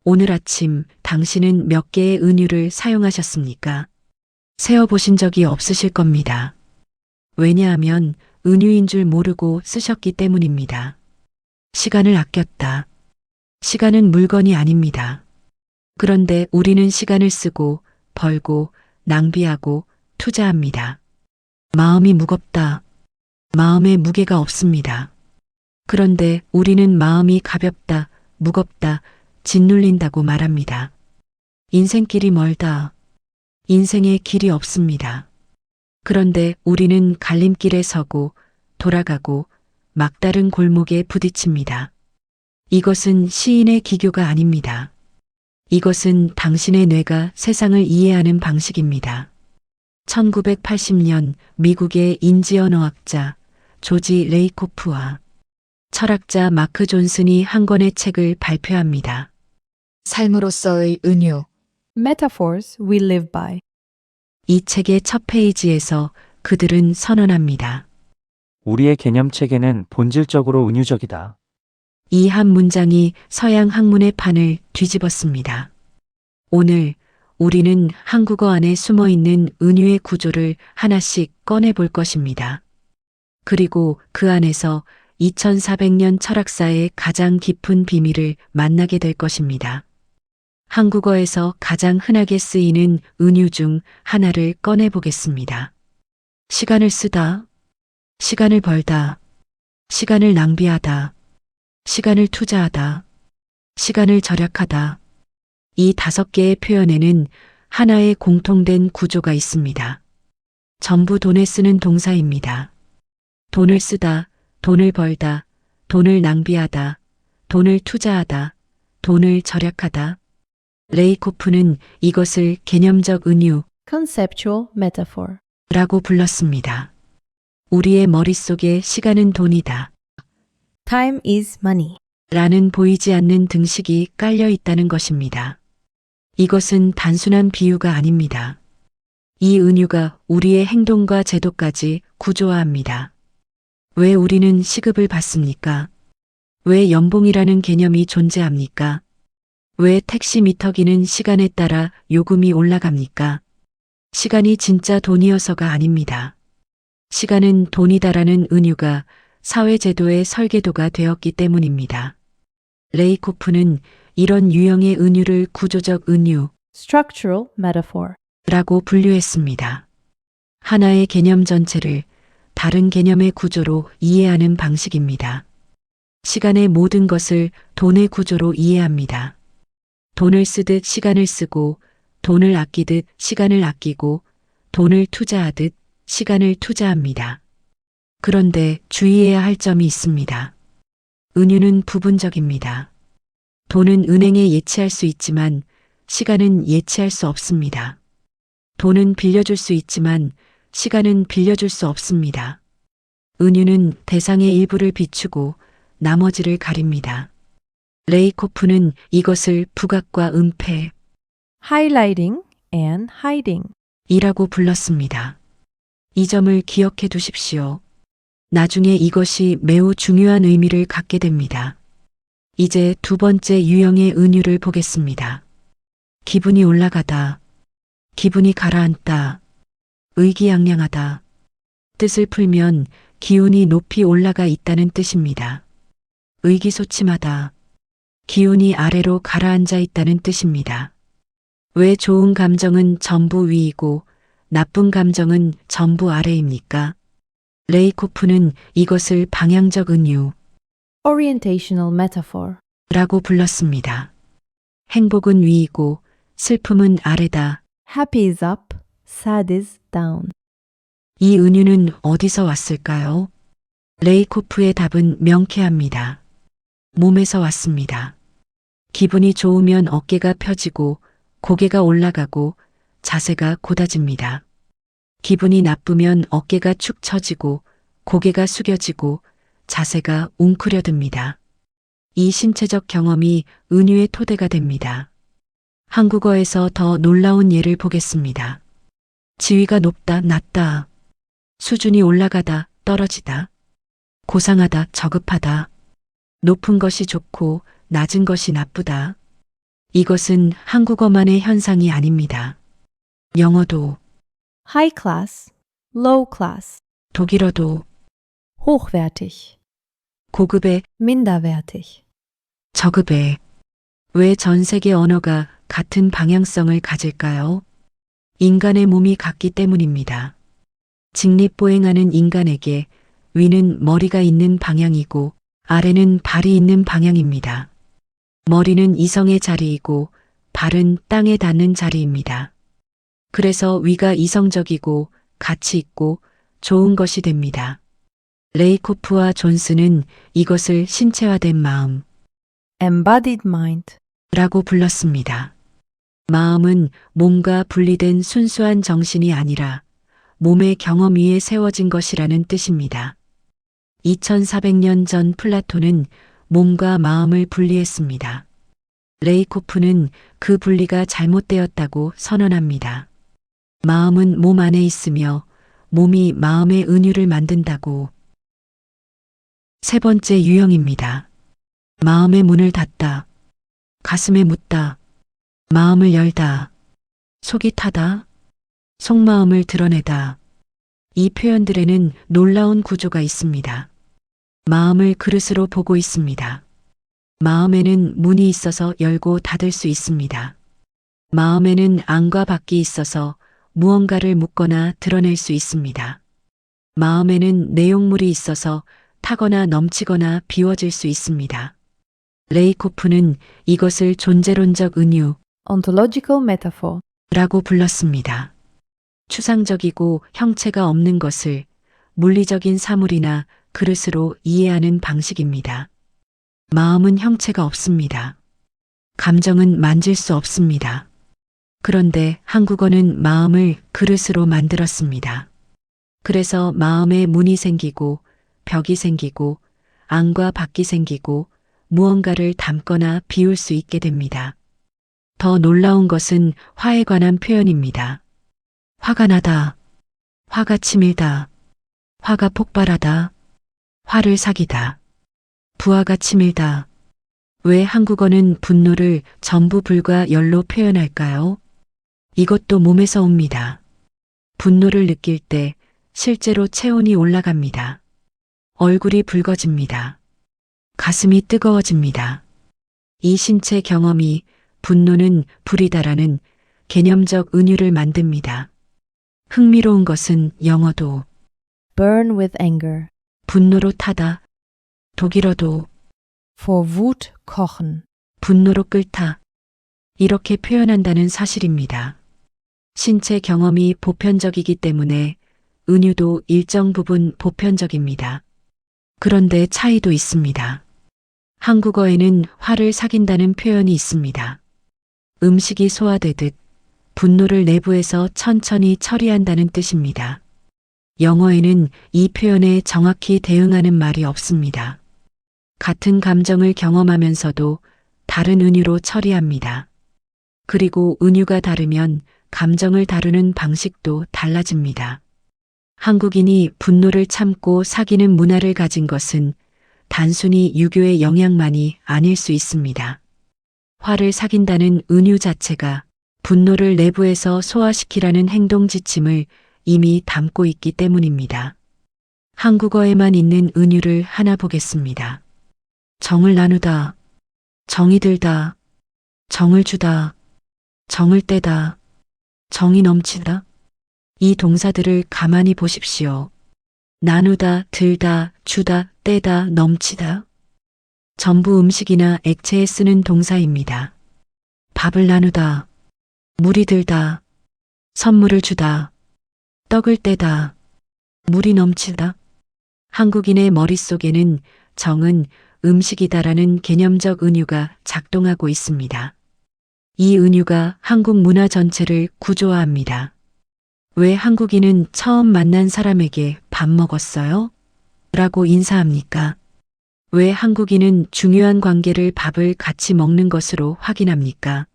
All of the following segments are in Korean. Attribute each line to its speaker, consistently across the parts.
Speaker 1: 오늘 아침 당신은 몇 개의 은유를 사용하셨습니까? 세어보신 적이 없으실 겁니다. 왜냐하면 은유인 줄 모르고 쓰셨기 때문입니다. 시간을 아꼈다. 시간은 물건이 아닙니다. 그런데 우리는 시간을 쓰고 벌고 낭비하고 투자합니다. 마음이 무겁다. 마음에 무게가 없습니다. 그런데 우리는 마음이 가볍다, 무겁다, 짓눌린다고 말합니다. 인생길이 멀다. 인생에 길이 없습니다. 그런데 우리는 갈림길에 서고 돌아가고 막다른 골목에 부딪힙니다. 이것은 시인의 기교가 아닙니다. 이것은 당신의 뇌가 세상을 이해하는 방식입니다. 1980년 미국의 인지언어학자 조지 레이코프와 철학자 마크 존슨이 한 권의 책을 발표합니다.
Speaker 2: 삶으로서의 은유.
Speaker 3: Metaphors we live by.
Speaker 1: 이 책의 첫 페이지에서 그들은 선언합니다.
Speaker 4: 우리의 개념 체계는 본질적으로 은유적이다.
Speaker 1: 이 한 문장이 서양 학문의 판을 뒤집었습니다. 오늘 우리는 한국어 안에 숨어 있는 은유의 구조를 하나씩 꺼내 볼 것입니다. 그리고 그 안에서 2400년 철학사의 가장 깊은 비밀을 만나게 될 것입니다. 한국어에서 가장 흔하게 쓰이는 은유 중 하나를 꺼내 보겠습니다. 시간을 쓰다, 시간을 벌다, 시간을 낭비하다, 시간을 투자하다, 시간을 절약하다. 이 5개의 표현에는 하나의 공통된 구조가 있습니다. 전부 돈에 쓰는 동사입니다. 돈을 쓰다, 돈을 벌다, 돈을 낭비하다, 돈을 투자하다, 돈을 절약하다. 레이코프는 이것을 개념적 은유,
Speaker 3: Conceptual metaphor.
Speaker 1: 라고 불렀습니다. 우리의 머릿속에 시간은 돈이다.
Speaker 3: Time is money.
Speaker 1: 라는 보이지 않는 등식이 깔려 있다는 것입니다. 이것은 단순한 비유가 아닙니다. 이 은유가 우리의 행동과 제도까지 구조화합니다. 왜 우리는 시급을 받습니까? 왜 연봉이라는 개념이 존재합니까? 왜 택시 미터기는 시간에 따라 요금이 올라갑니까? 시간이 진짜 돈이어서가 아닙니다. 시간은 돈이다라는 은유가 사회제도의 설계도가 되었기 때문입니다. 레이코프는 이런 유형의 은유를 구조적 은유,
Speaker 3: Structural metaphor.
Speaker 1: 라고 분류했습니다. 하나의 개념 전체를 다른 개념의 구조로 이해하는 방식입니다. 시간의 모든 것을 돈의 구조로 이해합니다. 돈을 쓰듯 시간을 쓰고, 돈을 아끼듯 시간을 아끼고, 돈을 투자하듯 시간을 투자합니다. 그런데 주의해야 할 점이 있습니다. 은유는 부분적입니다. 돈은 은행에 예치할 수 있지만 시간은 예치할 수 없습니다. 돈은 빌려줄 수 있지만 시간은 빌려줄 수 없습니다. 은유는 대상의 일부를 비추고 나머지를 가립니다. 레이코프는 이것을 부각과 은폐,
Speaker 3: Highlighting and hiding.
Speaker 1: 이라고 불렀습니다. 이 점을 기억해 두십시오. 나중에 이것이 매우 중요한 의미를 갖게 됩니다. 이제 두 번째 유형의 은유를 보겠습니다. 기분이 올라가다, 기분이 가라앉다, 의기양양하다. 뜻을 풀면 기운이 높이 올라가 있다는 뜻입니다. 의기소침하다, 기운이 아래로 가라앉아 있다는 뜻입니다. 왜 좋은 감정은 전부 위이고 나쁜 감정은 전부 아래입니까? 레이코프는 이것을 방향적 은유,
Speaker 3: Orientational metaphor.
Speaker 1: 라고 불렀습니다. 행복은 위이고 슬픔은 아래다.
Speaker 3: Happy is up, sad is down.
Speaker 1: 이 은유는 어디서 왔을까요? 레이코프의 답은 명쾌합니다. 몸에서 왔습니다. 기분이 좋으면 어깨가 펴지고 고개가 올라가고 자세가 곧아집니다. 기분이 나쁘면 어깨가 축 처지고 고개가 숙여지고 자세가 웅크려듭니다. 이 신체적 경험이 은유의 토대가 됩니다. 한국어에서 더 놀라운 예를 보겠습니다. 지위가 높다, 낮다. 수준이 올라가다, 떨어지다. 고상하다, 저급하다. 높은 것이 좋고 낮은 것이 나쁘다. 이것은 한국어만의 현상이 아닙니다. 영어도,
Speaker 3: High class, low class,
Speaker 1: 독일어도
Speaker 3: hochwertig,
Speaker 1: 고급의
Speaker 3: minderwertig.
Speaker 1: 저급의 왜 전 세계 언어가 같은 방향성을 가질까요? 인간의 몸이 같기 때문입니다. 직립보행하는 인간에게 위는 머리가 있는 방향이고 아래는 발이 있는 방향입니다. 머리는 이성의 자리이고 발은 땅에 닿는 자리입니다. 그래서 위가 이성적이고 가치 있고 좋은 것이 됩니다. 레이코프와 존스는 이것을 신체화된 마음,
Speaker 3: Embodied mind.
Speaker 1: 라고 불렀습니다. 마음은 몸과 분리된 순수한 정신이 아니라 몸의 경험 위에 세워진 것이라는 뜻입니다. 2400년 전 플라톤은 몸과 마음을 분리했습니다. 레이코프는 그 분리가 잘못되었다고 선언합니다. 마음은 몸 안에 있으며 몸이 마음의 은유를 만든다고. 세 번째 유형입니다. 마음의 문을 닫다, 가슴에 묻다, 마음을 열다, 속이 타다, 속마음을 드러내다. 이 표현들에는 놀라운 구조가 있습니다. 마음을 그릇으로 보고 있습니다. 마음에는 문이 있어서 열고 닫을 수 있습니다. 마음에는 안과 밖이 있어서 무언가를 묻거나 드러낼 수 있습니다. 마음에는 내용물이 있어서 타거나 넘치거나 비워질 수 있습니다. 레이코프는 이것을 존재론적 은유,
Speaker 3: Ontological metaphor.
Speaker 1: 라고 불렀습니다. 추상적이고 형체가 없는 것을 물리적인 사물이나 그릇으로 이해하는 방식입니다. 마음은 형체가 없습니다. 감정은 만질 수 없습니다. 그런데 한국어는 마음을 그릇으로 만들었습니다. 그래서 마음에 문이 생기고 벽이 생기고 안과 밖이 생기고 무언가를 담거나 비울 수 있게 됩니다. 더 놀라운 것은 화에 관한 표현입니다. 화가 나다, 화가 치밀다, 화가 폭발하다, 화를 사기다, 부하가 치밀다. 왜 한국어는 분노를 전부 불과 열로 표현할까요? 이것도 몸에서 옵니다. 분노를 느낄 때 실제로 체온이 올라갑니다. 얼굴이 붉어집니다. 가슴이 뜨거워집니다. 이 신체 경험이 분노는 불이다라는 개념적 은유를 만듭니다. 흥미로운 것은 영어도
Speaker 3: Burn with anger.
Speaker 1: 분노로 타다, 독일어도
Speaker 3: Vor Wut kochen.
Speaker 1: 분노로 끓다, 이렇게 표현한다는 사실입니다. 신체 경험이 보편적이기 때문에 은유도 일정 부분 보편적입니다. 그런데 차이도 있습니다. 한국어에는 화를 사귄다는 표현이 있습니다. 음식이 소화되듯 분노를 내부에서 천천히 처리한다는 뜻입니다. 영어에는 이 표현에 정확히 대응하는 말이 없습니다. 같은 감정을 경험하면서도 다른 은유로 처리합니다. 그리고 은유가 다르면 감정을 다루는 방식도 달라집니다. 한국인이 분노를 참고 사귀는 문화를 가진 것은 단순히 유교의 영향만이 아닐 수 있습니다. 화를 사귄다는 은유 자체가 분노를 내부에서 소화시키라는 행동 지침을 이미 담고 있기 때문입니다. 한국어에만 있는 은유를 하나 보겠습니다. 정을 나누다, 정이 들다, 정을 주다, 정을 떼다, 정이 넘치다. 이 동사들을 가만히 보십시오. 나누다, 들다, 주다, 떼다, 넘치다. 전부 음식이나 액체에 쓰는 동사입니다. 밥을 나누다, 물이 들다, 선물을 주다, 떡을 떼다, 물이 넘치다. 한국인의 머릿속에는 정은 음식이다라는 개념적 은유가 작동하고 있습니다. 이 은유가 한국 문화 전체를 구조화합니다. 왜 한국인은 처음 만난 사람에게 밥 먹었어요? 라고 인사합니까? 왜 한국인은 중요한 관계를 밥을 같이 먹는 것으로 확인합니까?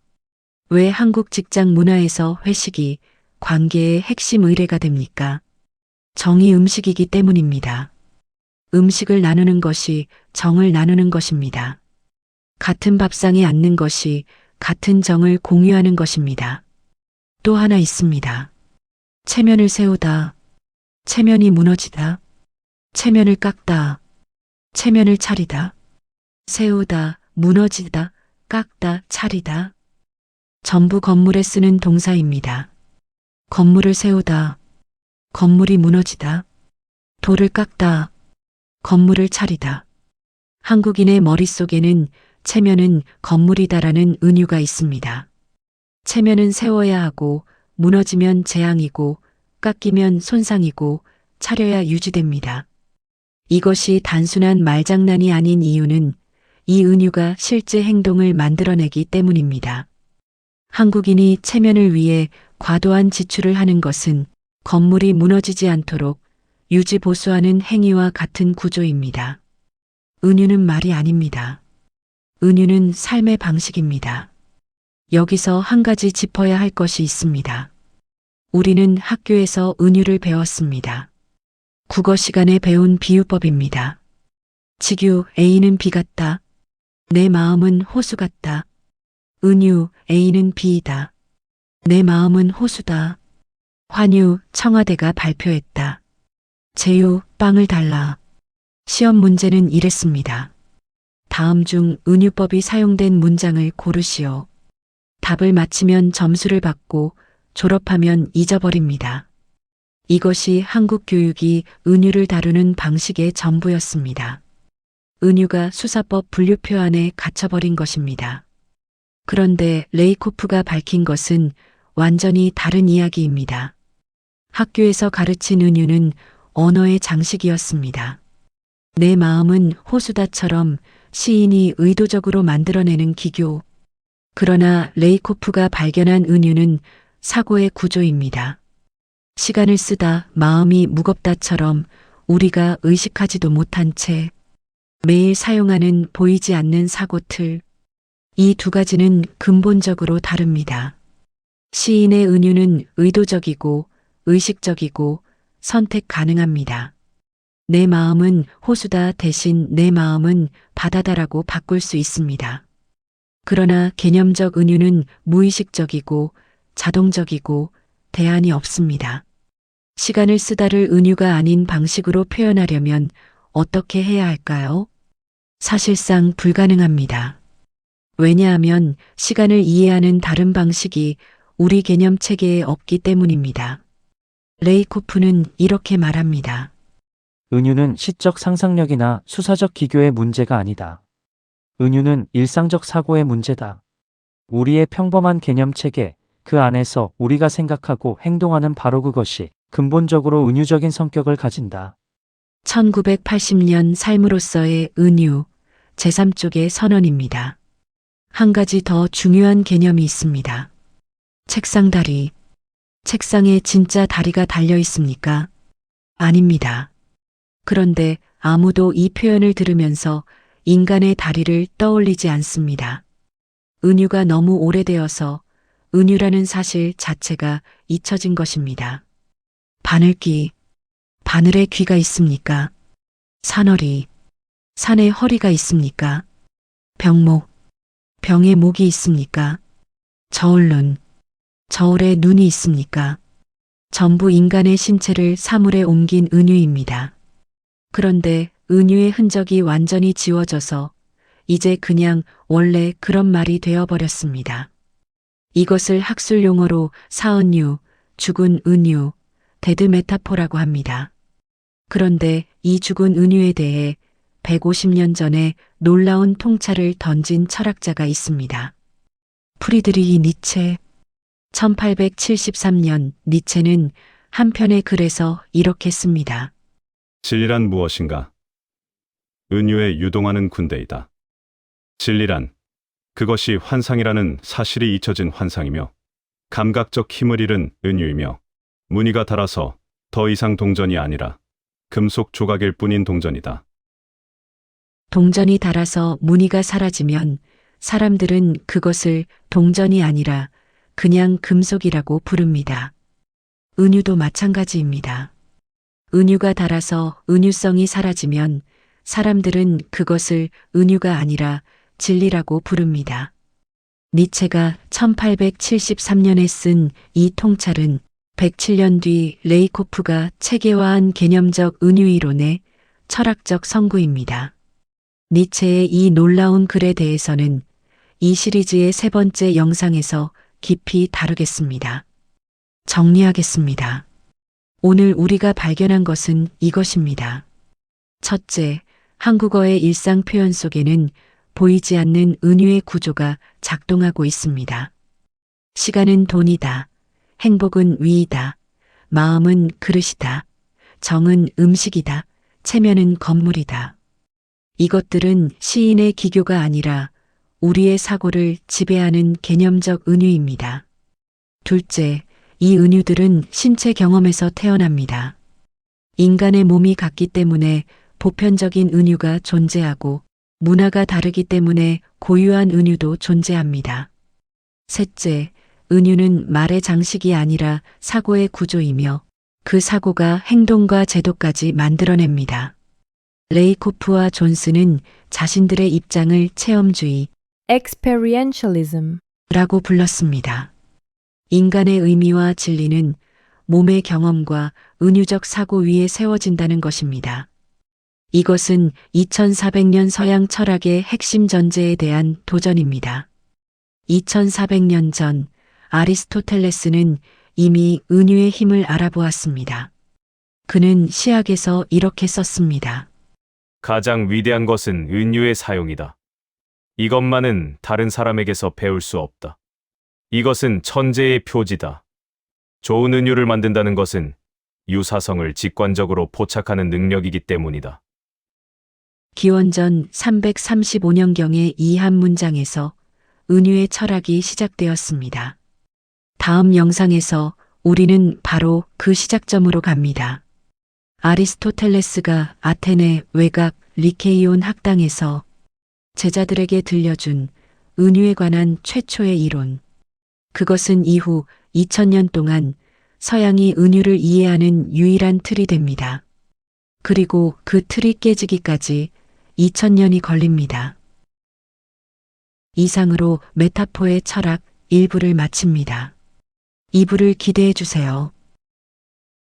Speaker 1: 왜 한국 직장 문화에서 회식이 관계의 핵심 의례가 됩니까? 정이 음식이기 때문입니다. 음식을 나누는 것이 정을 나누는 것입니다. 같은 밥상에 앉는 것이 같은 정을 공유하는 것입니다. 또 하나 있습니다. 체면을 세우다, 체면이 무너지다, 체면을 깎다, 체면을 차리다, 세우다, 무너지다, 깎다, 차리다. 전부 건물에 쓰는 동사입니다. 건물을 세우다, 건물이 무너지다, 돌을 깎다, 건물을 차리다. 한국인의 머릿속에는 체면은 건물이다라는 은유가 있습니다. 체면은 세워야 하고, 무너지면 재앙이고, 깎이면 손상이고, 차려야 유지됩니다. 이것이 단순한 말장난이 아닌 이유는 이 은유가 실제 행동을 만들어내기 때문입니다. 한국인이 체면을 위해 과도한 지출을 하는 것은 건물이 무너지지 않도록 유지 보수하는 행위와 같은 구조입니다. 은유는 말이 아닙니다. 은유는 삶의 방식입니다. 여기서 한 가지 짚어야 할 것이 있습니다. 우리는 학교에서 은유를 배웠습니다. 국어 시간에 배운 비유법입니다. 직유 A는 B 같다. 내 마음은 호수 같다. 은유 A는 B이다. 내 마음은 호수다. 환유 청와대가 발표했다. 제유 빵을 달라. 시험 문제는 이랬습니다. 다음 중 은유법이 사용된 문장을 고르시오. 답을 맞히면 점수를 받고 졸업하면 잊어버립니다. 이것이 한국 교육이 은유를 다루는 방식의 전부였습니다. 은유가 수사법 분류표 안에 갇혀버린 것입니다. 그런데 레이코프가 밝힌 것은 완전히 다른 이야기입니다. 학교에서 가르친 은유는 언어의 장식이었습니다. 내 마음은 호수다처럼 시인이 의도적으로 만들어내는 기교. 그러나 레이코프가 발견한 은유는 사고의 구조입니다. 시간을 쓰다 마음이 무겁다처럼 우리가 의식하지도 못한 채 매일 사용하는 보이지 않는 사고틀. 이 두 가지는 근본적으로 다릅니다. 시인의 은유는 의도적이고 의식적이고 선택 가능합니다. 내 마음은 호수다 대신 내 마음은 바다다라고 바꿀 수 있습니다. 그러나 개념적 은유는 무의식적이고 자동적이고 대안이 없습니다. 시간을 쓰다를 은유가 아닌 방식으로 표현하려면 어떻게 해야 할까요? 사실상 불가능합니다. 왜냐하면 시간을 이해하는 다른 방식이 우리 개념 체계에 없기 때문입니다. 레이코프는 이렇게 말합니다.
Speaker 4: 은유는 시적 상상력이나 수사적 기교의 문제가 아니다. 은유는 일상적 사고의 문제다. 우리의 평범한 개념 체계, 그 안에서 우리가 생각하고 행동하는 바로 그것이 근본적으로 은유적인 성격을 가진다.
Speaker 1: 1980년 삶으로서의 은유, 제3쪽의 선언입니다. 한 가지 더 중요한 개념이 있습니다. 책상 다리. 책상에 진짜 다리가 달려 있습니까? 아닙니다. 그런데 아무도 이 표현을 들으면서 인간의 다리를 떠올리지 않습니다. 은유가 너무 오래되어서 은유라는 사실 자체가 잊혀진 것입니다. 바늘귀. 바늘에 귀가 있습니까? 산허리. 산에 허리가 있습니까? 병목. 병에 목이 있습니까? 저울눈. 저울에 눈이 있습니까? 전부 인간의 신체를 사물에 옮긴 은유입니다. 그런데 은유의 흔적이 완전히 지워져서 이제 그냥 원래 그런 말이 되어버렸습니다. 이것을 학술 용어로 사은유, 죽은 은유, 데드 메타포라고 합니다. 그런데 이 죽은 은유에 대해 150년 전에 놀라운 통찰을 던진 철학자가 있습니다. 프리드리히 니체. 1873년 니체는 한 편의 글에서 이렇게 씁니다.
Speaker 5: 진리란 무엇인가? 은유에 유동하는 군대이다. 진리란 그것이 환상이라는 사실이 잊혀진 환상이며 감각적 힘을 잃은 은유이며 무늬가 닳아서 더 이상 동전이 아니라 금속 조각일 뿐인 동전이다.
Speaker 1: 동전이 닳아서 무늬가 사라지면 사람들은 그것을 동전이 아니라 그냥 금속이라고 부릅니다. 은유도 마찬가지입니다. 은유가 닳아서 은유성이 사라지면 사람들은 그것을 은유가 아니라 진리라고 부릅니다. 니체가 1873년에 쓴 이 통찰은 107년 뒤 레이코프가 체계화한 개념적 은유이론의 철학적 선구입니다. 니체의 이 놀라운 글에 대해서는 이 시리즈의 세 번째 영상에서 깊이 다루겠습니다. 정리하겠습니다. 오늘 우리가 발견한 것은 이것입니다. 첫째, 한국어의 일상 표현 속에는 보이지 않는 은유의 구조가 작동하고 있습니다. 시간은 돈이다. 행복은 위이다. 마음은 그릇이다. 정은 음식이다. 체면은 건물이다. 이것들은 시인의 기교가 아니라 우리의 사고를 지배하는 개념적 은유입니다. 둘째, 이 은유들은 신체 경험에서 태어납니다. 인간의 몸이 같기 때문에 보편적인 은유가 존재하고 문화가 다르기 때문에 고유한 은유도 존재합니다. 셋째, 은유는 말의 장식이 아니라 사고의 구조이며 그 사고가 행동과 제도까지 만들어냅니다. 레이코프와 존스는 자신들의 입장을 체험주의,
Speaker 3: Experientialism.
Speaker 1: 라고 불렀습니다. 인간의 의미와 진리는 몸의 경험과 은유적 사고 위에 세워진다는 것입니다. 이것은 2400년 서양 철학의 핵심 전제에 대한 도전입니다. 2400년 전 아리스토텔레스는 이미 은유의 힘을 알아보았습니다. 그는 시학에서 이렇게 썼습니다.
Speaker 6: 가장 위대한 것은 은유의 사용이다. 이것만은 다른 사람에게서 배울 수 없다. 이것은 천재의 표지다. 좋은 은유를 만든다는 것은 유사성을 직관적으로 포착하는 능력이기 때문이다.
Speaker 1: 기원전 335년경의 이 한 문장에서 은유의 철학이 시작되었습니다. 다음 영상에서 우리는 바로 그 시작점으로 갑니다. 아리스토텔레스가 아테네 외곽 리케이온 학당에서 제자들에게 들려준 은유에 관한 최초의 이론. 그것은 이후 2000년 동안 서양이 은유를 이해하는 유일한 틀이 됩니다. 그리고 그 틀이 깨지기까지 2000년이 걸립니다. 이상으로 메타포의 철학 1부를 마칩니다. 2부를 기대해 주세요.